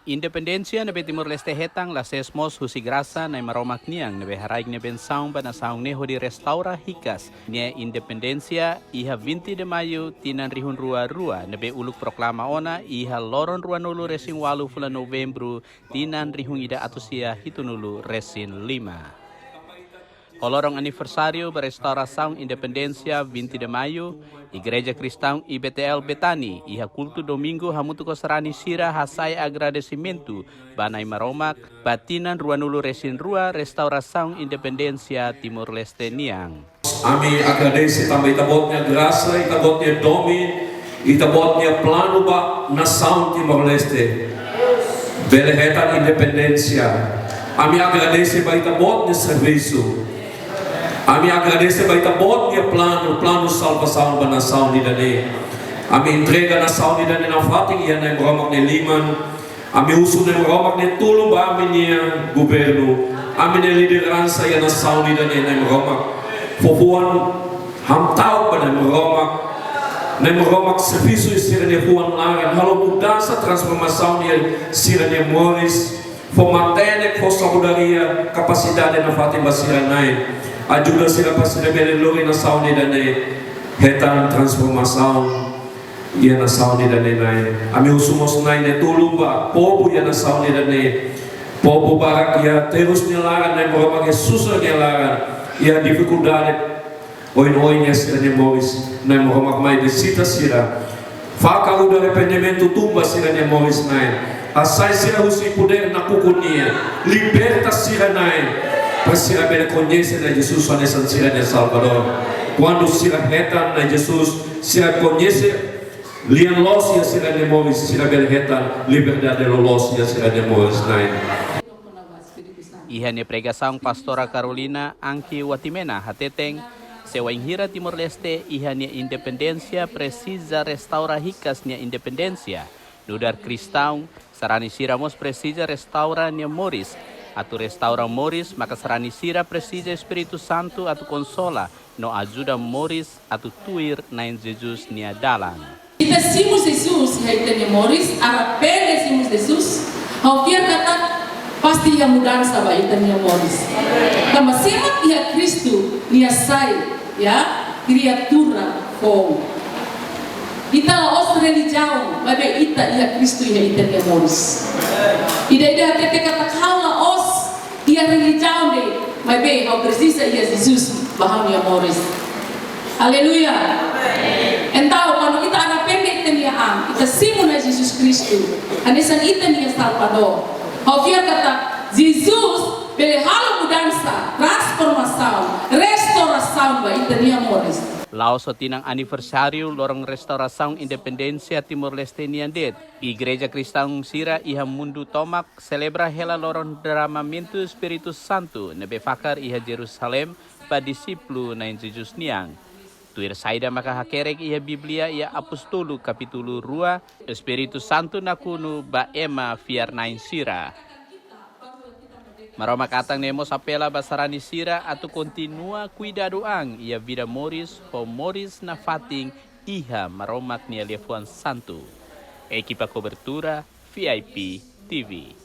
Independencia nebe Timor Leste hetang la sesmos husigrasa na maromak niang nebe haraig nebe saung ba na saung neho di restaura hikas nia independencia iha 20 de Mayo tinan rihun rua nebe uluk proklama ona iha loron rua nulu resin walu fula Novembro tinan rihun ida atusia hitunulu resin 5. Kolorong aniversário da restauração Independência 20 de Maio, Igreja Cristã IBTL Betani, iha culto domingo hamutu kosarani sira hasai agradecimento banai maromak batinan ruanulu resin rua restauração Independência Timor Leste niang. Ami agradece também itabotnya graça, itabotnya domi, itabotnya plano ba nação Timor Leste. Belehetan Independência. Ami agradece ba itabotnya serviço. Ami agradece by tabot niya plano salvação ba nação ni dani. Ami entrega nação ni dani na fating iyan na maromak ni liman. Ami uso na maromak ni tulong ba amin niya gobyerno. Ami na lideransa iyan nação ni dani na maromak. Fufuan hamtaw ba na maromak serviço sira niya fuan laran. Halo mudança transformação niya sira niya Morris. Formatene for sabudaria capacidade na fating ba sira nain. Ajuda sila pa sila belelori na saon ni dane hetan transformação ia na saon ni dane nai ami usumos nai ne tulung ba pobo ia na saon ni dane pobo barak ia terus nilaran na mo mga suso nilaran ia dificuldade oin sila ni Morris na mo may visita sila faka uda arrependimento tumba sila ni Morris nai asai sila usi poder na kukunia liberta sila nai. Sila bela conhece na Jesus nessa sila de Salvador. Quando sila retan na Jesus, sila conhece lian los ya sila de Moisés, sila bela retan liberdade los ya sila de Moisés nain. Iha ni pregação pastora Carolina Anki Watimena hateteng sewa inhira Timor Leste iha ni independência precisa restaurar hikas ni independência. Nudar cristão sarani siramos precisa restaurar ni Moris. Atu restaura Moris, maka serani sira precisa Espírito Santo atu consola, no ajuda Moris atu tuir nain Jesus nia dalan. Kita simos Jesus, haitanya Moris, arapele simos Jesus, haufia kata pasti yang mudança ba itanya Moris. Kama simak ia Kristo, nia sai, ya, criatura com. Ita la os religião, babe ita ia Kristo ia itanya Moris. Ida tete kata kaula os ia religião de, mas bem, ao precisa ia Jesus bahang ia Moris. Aleluia. Então, quando kita arrepende itania am, kita simuna Jesus Cristo, anesan itania Salvador. Ao via kata Jesus bele halo mudança, transformação, restauração ba itania Moris. Laos tinang aniversário lorong restauração Independência Timor Leste niandet. Igreja Cristã Sira iha mundu tomak celebra hela lorong derramamento Espírito Santo nebe fakar iha Jerusalem pa disiplu na Jesus niang. Tuir saida maka hakerek iha Biblia iha Apostolo kapitulo 2 Espírito Santo nakunu ba ema fiar nain sira. Maroma katang nemo sapela basarani sira atau continua cuidado ang ia vida Moris ho Moris na fating iha maromak nia lefuan santo. Equipa cobertura VIP TV.